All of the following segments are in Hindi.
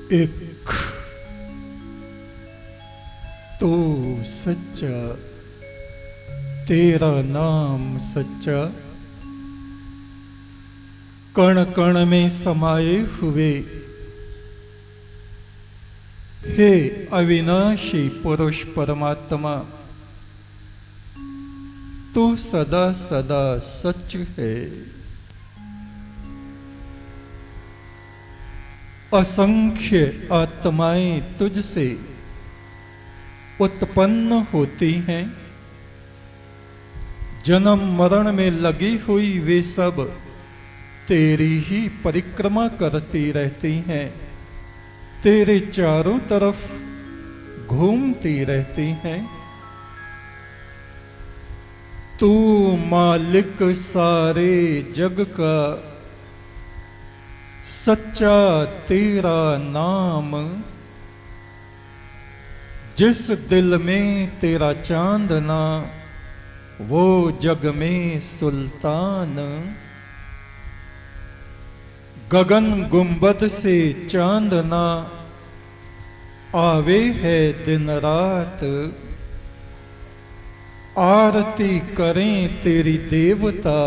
एक तो सच्चा, तेरा नाम सच्चा, कण कण में समाये हुए, हे अविनाशी पुरुष परमात्मा, तू सदा सदा सच है। असंख्य आत्माएं तुझसे उत्पन्न होती हैं, जन्म मरण में लगी हुई वे सब तेरी ही परिक्रमा करती रहती हैं, तेरे चारों तरफ घूमती रहती हैं। तू मालिक सारे जग का, सच्चा तेरा नाम, जिस दिल में तेरा चांदना, वो जग में सुल्तान। गगन गुंबद से चांदना आवे है दिन रात, आरती करें तेरी देवता,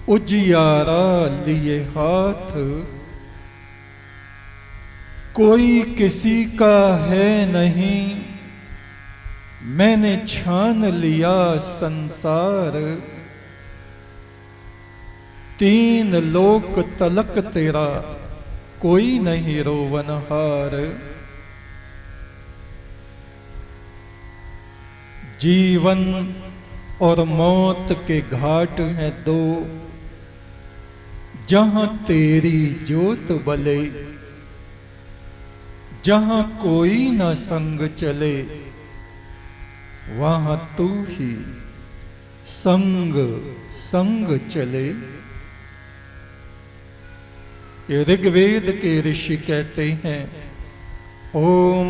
उजियारा लिए हाथ। कोई किसी का है नहीं, मैंने छान लिया संसार, तीन लोक तलक तेरा कोई नहीं रोवनहार। जीवन और मौत के घाट हैं दो, जहां तेरी जोत बले, जहां कोई न संग चले, वहां तू ही संग संग चले। ये ऋग्वेद के ऋषि कहते हैं, ओम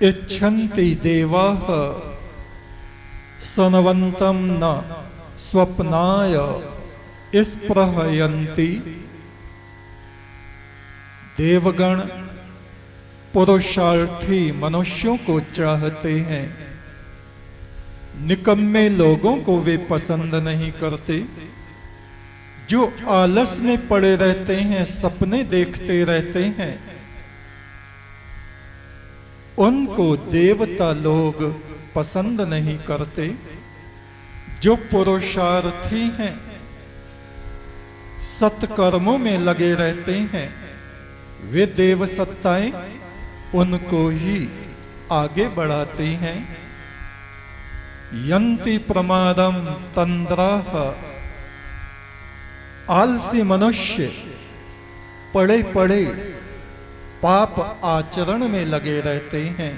इच्छन्ति देवाः सनवंतम न स्वप्नाय स्पृहयन्ति। देवगण पुरुषार्थी मनुष्यों को चाहते हैं, निकम्मे लोगों को वे पसंद नहीं करते। जो आलस में पड़े रहते हैं, सपने देखते रहते हैं, उनको देवता लोग पसंद नहीं करते। जो पुरुषार्थी हैं, सत्कर्मों में लगे रहते हैं, वे देव सत्ताएं उनको ही आगे बढ़ाती हैं। यन्ति प्रमादम तंद्राः, आलसी मनुष्य पड़े पड़े पाप आचरण में लगे रहते हैं,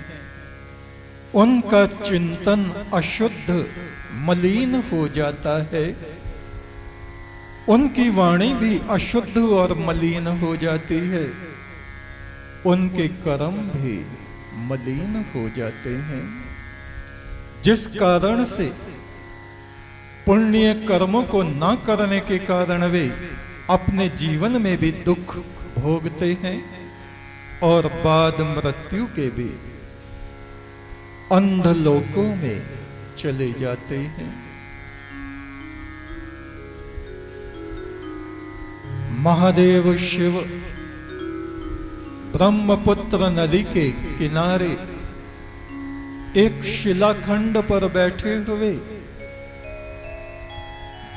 उनका चिंतन अशुद्ध मलिन हो जाता है, उनकी वाणी भी अशुद्ध और मलिन हो जाती है, उनके कर्म भी मलिन हो जाते हैं। जिस कारण से पुण्य कर्मों को न करने के कारण वे अपने जीवन में भी दुख भोगते हैं और बाद मृत्यु के भी अंधलोकों में चले जाते हैं। महादेव शिव ब्रह्मपुत्र नदी के किनारे एक शिलाखंड पर बैठे हुए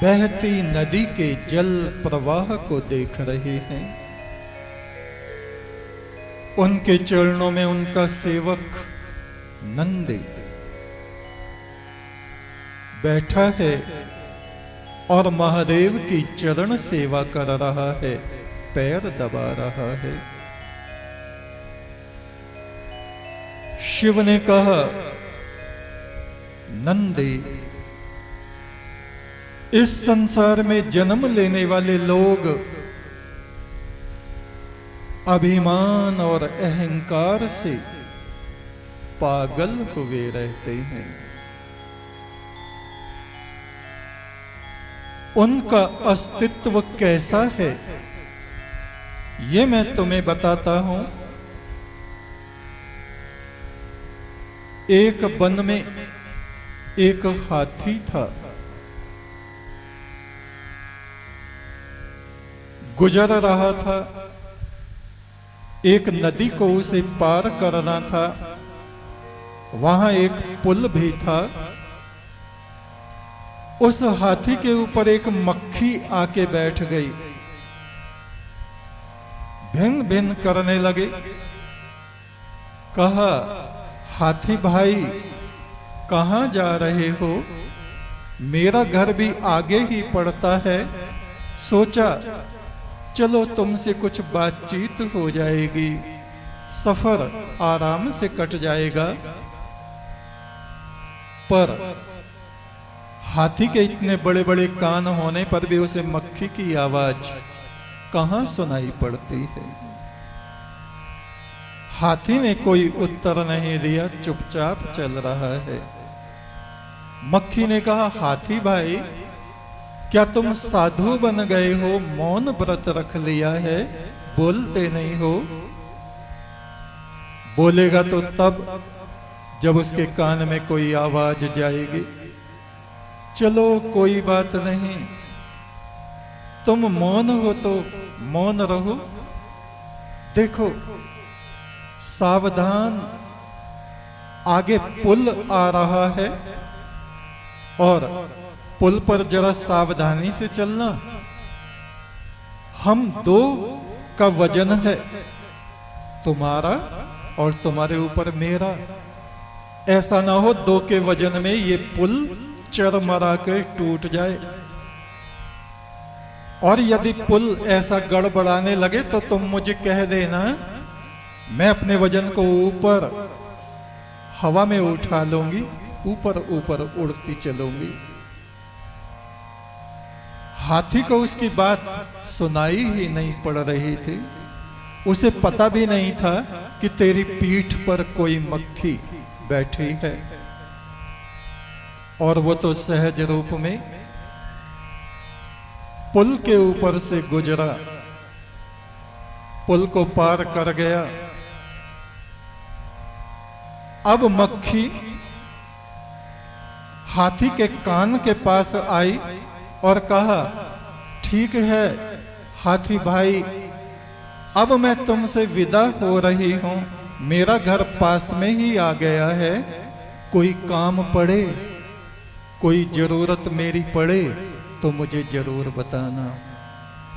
बहती नदी के जल प्रवाह को देख रहे हैं। उनके चरणों में उनका सेवक नंदी बैठा है और महादेव की चरण सेवा कर रहा है, पैर दबा रहा है। शिव ने कहा, नंदी, इस संसार में जन्म लेने वाले लोग अभिमान और अहंकार से पागल हुए रहते हैं। उनका अस्तित्व कैसा है, ये मैं तुम्हें बताता हूं। एक वन में एक हाथी था। गुजर रहा था। एक नदी को उसे पार करना था। वहां एक पुल भी था। उस हाथी के ऊपर एक मक्खी आके बैठ गई। भिन भिन करने लगे। कहा, हाथी भाई कहां जा रहे हो? मेरा घर भी आगे ही पड़ता है। सोचा चलो तुमसे कुछ बातचीत हो जाएगी, सफर आराम से कट जाएगा। पर हाथी के इतने बड़े बड़े कान होने पर भी उसे मक्खी की आवाज कहां सुनाई पड़ती है। हाथी ने कोई उत्तर नहीं दिया, चुपचाप चल रहा है। मक्खी ने कहा, हाथी भाई क्या तुम साधु बन गए हो? मौन व्रत रख लिया है, बोलते नहीं हो? बोलेगा तो तब जब उसके कान में कोई आवाज जाएगी। चलो कोई बात नहीं, तुम मौन हो तो मौन रहो। देखो सावधान, आगे पुल आ रहा है और पुल पर जरा सावधानी से चलना। हम दो का वजन है, तुम्हारा और तुम्हारे ऊपर मेरा। ऐसा ना हो दो के वजन में ये पुल चरमरा कर टूट जाए। और यदि पुल ऐसा गड़बड़ाने लगे तो तुम मुझे कह देना, मैं अपने वजन को ऊपर हवा में उठा लूंगी, ऊपर ऊपर उड़ती चलूंगी। हाथी को उसकी बात सुनाई ही नहीं पड़ रही थी। उसे पता भी नहीं था कि तेरी पीठ पर कोई मक्खी बैठी है। और वो तो सहज रूप में पुल के ऊपर से गुजरा, पुल को पार कर गया। अब मक्खी हाथी के कान के पास आई और कहा, ठीक है हाथी भाई, अब मैं तुमसे विदा हो रही हूं। मेरा घर पास में ही आ गया है। कोई काम पड़े, कोई जरूरत मेरी पड़े तो मुझे जरूर बताना।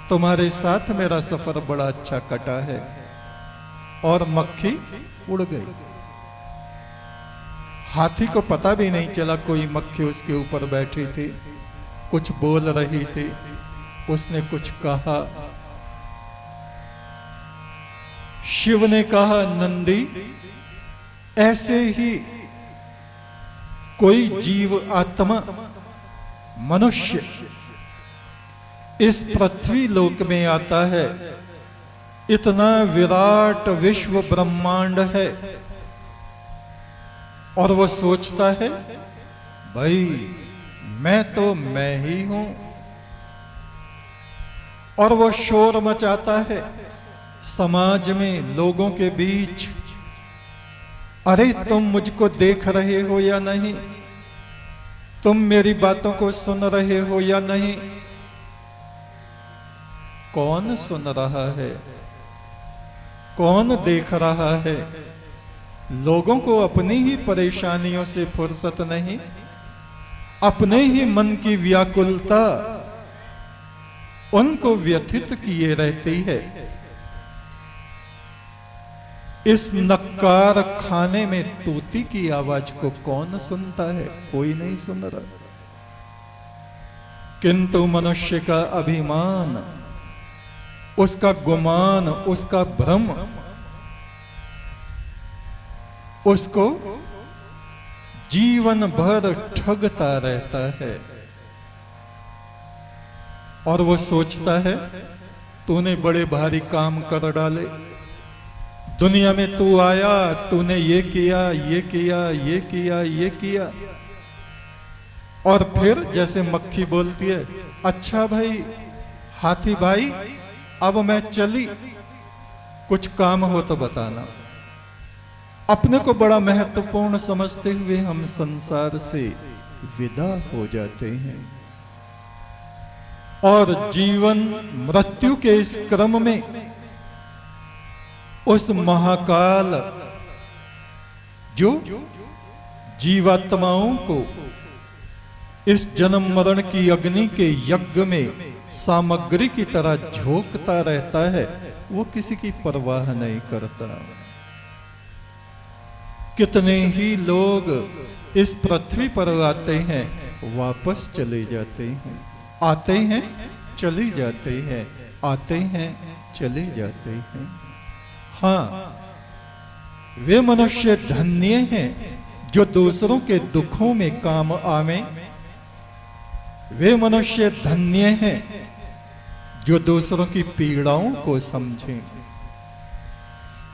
तुम्हारे साथ मेरा सफर बड़ा अच्छा कटा है। और मक्खी उड़ गई। हाथी को पता भी नहीं चला कोई मक्खी उसके ऊपर बैठी थी, कुछ बोल रही थी, उसने कुछ कहा। शिव ने कहा, नंदी ऐसे ही कोई जीव आत्मा मनुष्य इस पृथ्वी लोक में आता है। इतना विराट विश्व ब्रह्मांड है और वो सोचता है, भाई मैं तो मैं ही हूं। और वो शोर मचाता है समाज में, लोगों के बीच, अरे तुम मुझको देख रहे हो या नहीं? तुम मेरी बातों को सुन रहे हो या नहीं? कौन सुन रहा है? कौन देख रहा है? लोगों को अपनी ही परेशानियों से फुर्सत नहीं, अपने ही मन की व्याकुलता उनको व्यथित किए रहती है। इस नक्कार खाने में तोती की आवाज को कौन सुनता है? कोई नहीं सुन रहा। किंतु मनुष्य का अभिमान, उसका गुमान, उसका भ्रम उसको जीवन भर ठगता रहता है। और वो सोचता है तूने बड़े भारी काम कर डाले, दुनिया में तू आया, तूने ये किया, ये किया, ये किया, ये किया। और फिर जैसे मक्खी बोलती है, अच्छा भाई हाथी भाई अब मैं चली, कुछ काम हो तो बताना। अपने को बड़ा महत्वपूर्ण समझते हुए हम संसार से विदा हो जाते हैं और जीवन मृत्यु के इस क्रम में उस महाकाल जो जीवात्माओं को इस जन्म मरण की अग्नि के यज्ञ में सामग्री की तरह झोंकता रहता है, वो किसी की परवाह नहीं करता। कितने ही लोग इस पृथ्वी पर आते हैं, वापस चले जाते हैं, आते हैं चले जाते हैं, आते हैं चले जाते हैं। हाँ, वे मनुष्य धन्य हैं जो दूसरों के दुखों में काम आवे। वे मनुष्य धन्य हैं जो दूसरों की पीड़ाओं को समझें।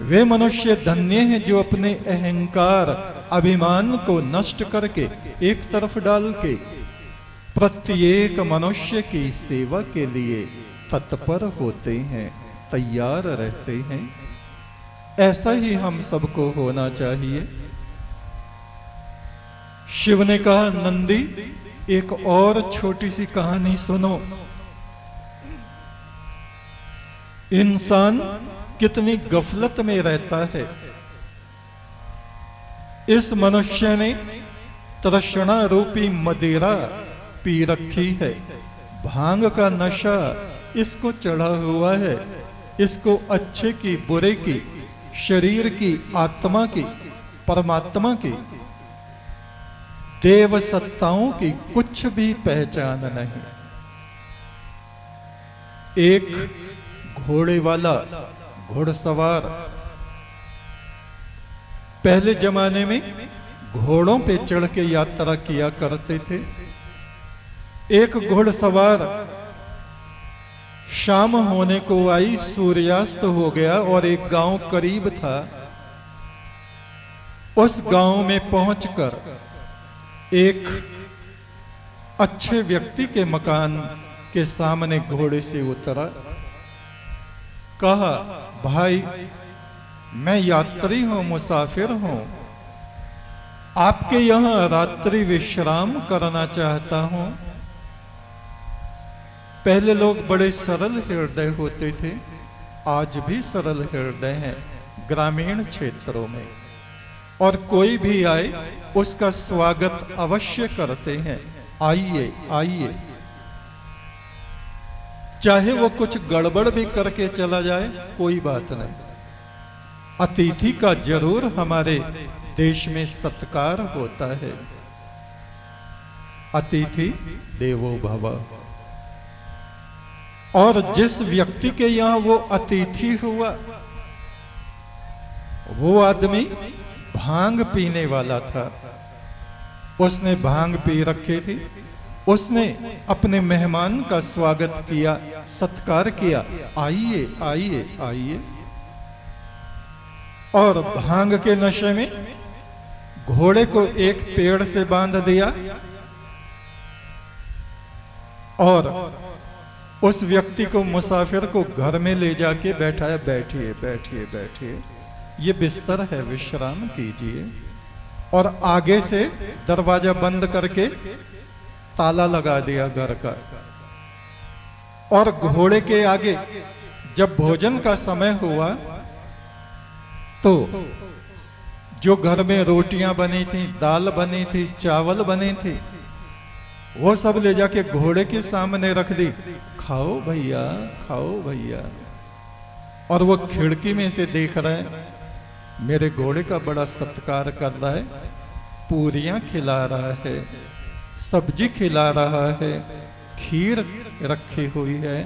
वे मनुष्य धन्य हैं जो अपने अहंकार अभिमान को नष्ट करके एक तरफ डाल के प्रत्येक मनुष्य की सेवा के लिए तत्पर होते हैं, तैयार रहते हैं। ऐसा ही हम सबको होना चाहिए। शिव ने कहा, नंदी एक और छोटी सी कहानी सुनो। इंसान कितनी गफलत में रहता है। इस मनुष्य ने तृष्णा रूपी मदिरा पी रखी है, भांग का नशा इसको चढ़ा हुआ है। इसको अच्छे की, बुरे की, शरीर की, आत्मा की, परमात्मा की, देव सत्ताओं की कुछ भी पहचान नहीं। एक घोड़े वाला घुड़सवार, पहले जमाने में घोड़ों पे चढ़ के यात्रा किया करते थे। एक घुड़सवार शाम होने को आई, सूर्यास्त हो गया और एक गांव करीब था। उस गांव में पहुंचकर एक अच्छे व्यक्ति के मकान के सामने घोड़े से उतरा। कहा, भाई मैं यात्री हूं, मुसाफिर हूं, आपके यहां रात्रि विश्राम करना चाहता हूं। पहले लोग बड़े सरल हृदय होते थे, आज भी सरल हृदय हैं ग्रामीण क्षेत्रों में, और कोई भी आए उसका स्वागत अवश्य करते हैं। आइए आइए, चाहे वो कुछ गड़बड़ भी करके चला जाए, कोई बात नहीं। अतिथि का जरूर हमारे देश में सत्कार होता है। अतिथि देवो भव। और जिस व्यक्ति के यहां वो अतिथि हुआ, वो आदमी भांग पीने वाला था। उसने भांग पी रखी थी। उसने अपने मेहमान का स्वागत किया, सत्कार किया, आइए आइए आइए। और भांग के नशे में घोड़े को एक पेड़ से बांध दिया और उस व्यक्ति को, मुसाफिर को घर में ले जाके बैठाया। बैठिए बैठिए बैठिए, ये बिस्तर है, विश्राम कीजिए। और आगे से दरवाजा बंद करके ताला लगा दिया घर का। और घोड़े के आगे जब भोजन का समय हुआ तो जो घर में रोटियां बनी थी, दाल बनी थी, चावल बने थे, वो सब ले जाके घोड़े के सामने रख दी। खाओ भैया, खाओ भैया। और वो खिड़की में से देख रहे हैं, मेरे घोड़े का बड़ा सत्कार कर रहा है, पूरियां खिला रहा है, सब्जी खिला रहा है, खीर रखी हुई है।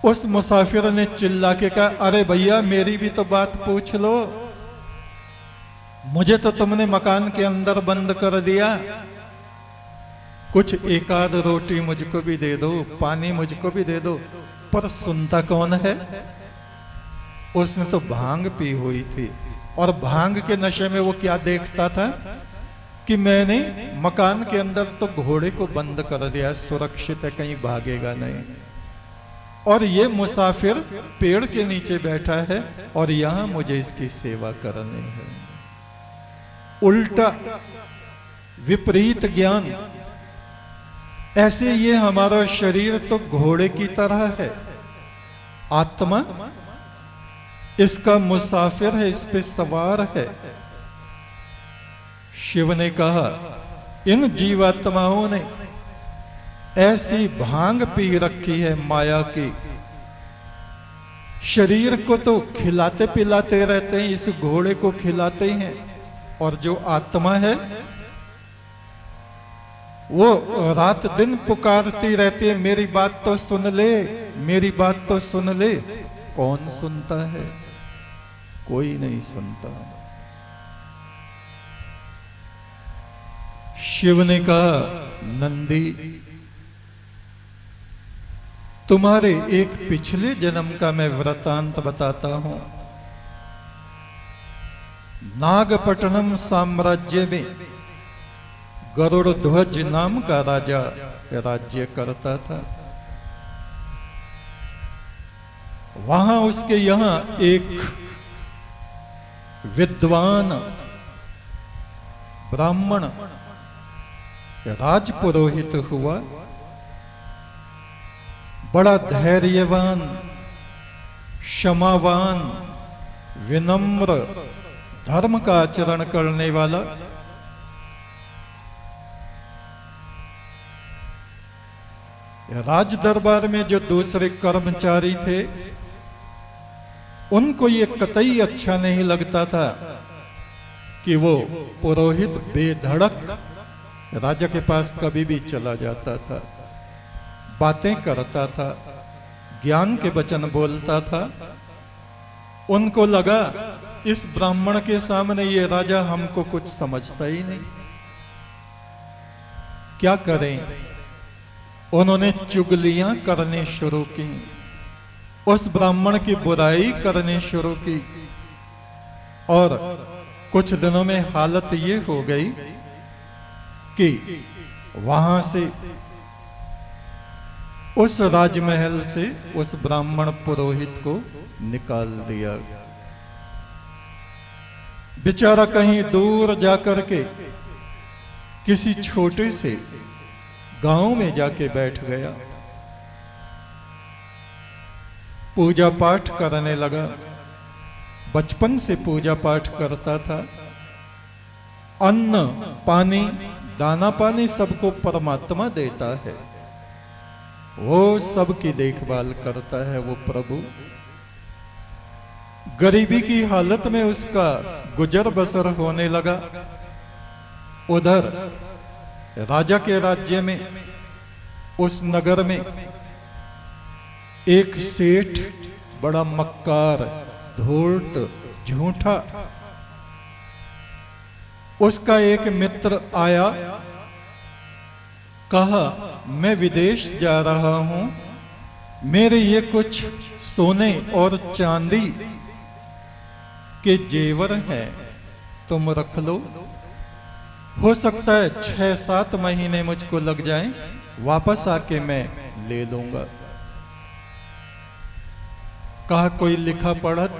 उस मुसाफिर ने चिल्ला के कहा, अरे भैया मेरी भी तो बात पूछ लो, मुझे तो तुमने मकान के अंदर बंद कर दिया, कुछ एक आध रोटी मुझको भी दे दो, पानी मुझको भी दे दो। पर सुनता कौन है? उसने तो भांग पी हुई थी, और भांग के नशे में वो क्या देखता था कि मैंने मकान के अंदर तो घोड़े को बंद कर दिया, सुरक्षित है, कहीं भागेगा नहीं। और ये मुसाफिर पेड़ के नीचे बैठा है और यहां मुझे इसकी सेवा करनी है। उल्टा विपरीत ज्ञान। ऐसे ये हमारा शरीर तो घोड़े की तरह है, आत्मा इसका मुसाफिर है, इस पे सवार है। शिव ने कहा इन जीवात्माओं ने ऐसी भांग पी रखी है माया की, शरीर को तो खिलाते पिलाते रहते हैं, इस घोड़े को खिलाते हैं, और जो आत्मा है वो रात दिन पुकारती रहती है मेरी बात तो सुन ले, मेरी बात तो सुन ले। कौन सुनता है? कोई नहीं सुनता। शिव ने कहा नंदी तुम्हारे एक पिछले जन्म का मैं वृतांत बताता हूं। नागपट्टनम साम्राज्य में गरुड़ ध्वज नाम का राजा राज्य करता था। वहां उसके यहां एक विद्वान ब्राह्मण राजपुरोहित हुआ, बड़ा धैर्यवान, क्षमावान, विनम्र, धर्म का आचरण करने वाला। राज दरबार में जो दूसरे कर्मचारी थे उनको ये कतई अच्छा नहीं लगता था कि वो पुरोहित बेधड़क राजा के पास कभी भी चला जाता था, बातें करता था, ज्ञान के वचन बोलता था। उनको लगा इस ब्राह्मण के सामने ये राजा हमको कुछ समझता ही नहीं, क्या करें। उन्होंने चुगलियां करने शुरू की, उस ब्राह्मण की बुराई करने शुरू की, और कुछ दिनों में हालत ये हो गई कि वहां से उस राजमहल से उस ब्राह्मण पुरोहित को निकाल दिया। बेचारा कहीं दूर जाकर के किसी छोटे से गांव में जाके बैठ गया, पूजा पाठ करने लगा। बचपन से पूजा पाठ करता था। अन्न पानी दाना पानी सबको परमात्मा देता है, वो सबकी देखभाल करता है वो प्रभु। गरीबी की हालत में उसका गुजर बसर होने लगा। उधर राजा के राज्य में, उस नगर में एक सेठ बड़ा मक्कार, धूर्त, झूठा, उसका एक मित्र आया, कहा मैं विदेश जा रहा हूं, मेरे ये कुछ सोने और चांदी के जेवर हैं, तुम रख लो, हो सकता है 6-7 महीने मुझको लग जाएं, वापस आके मैं ले लूंगा। कहा कोई लिखा पढ़त?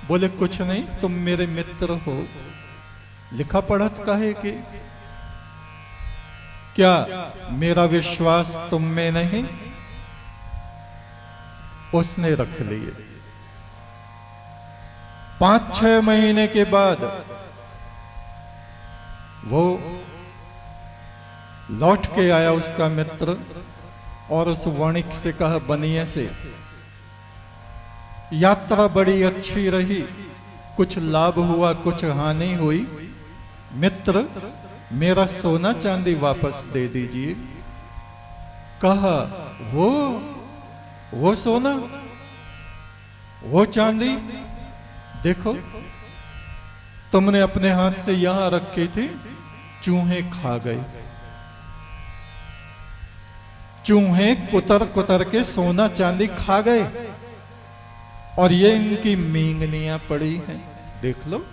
बोले कुछ नहीं, तुम मेरे मित्र हो, लिखा पढ़त काहे के? क्या मेरा विश्वास तुम में नहीं? उसने रख लिए। 5-6 महीने के बाद वो लौट के आया उसका मित्र, और उस वणिक से कहा बनिए से यात्रा बड़ी अच्छी रही, कुछ लाभ हुआ कुछ हानि हुई, मित्र मेरा सोना चांदी वापस दे दीजिए। कहा वो सोना वो चांदी देखो, तुमने अपने हाथ से यहां रखी थी, चूहे खा गए, चूहे कुतर कुतर के सोना चांदी खा गए, और ये इनकी मींगनियां पड़ी हैं, देख लो।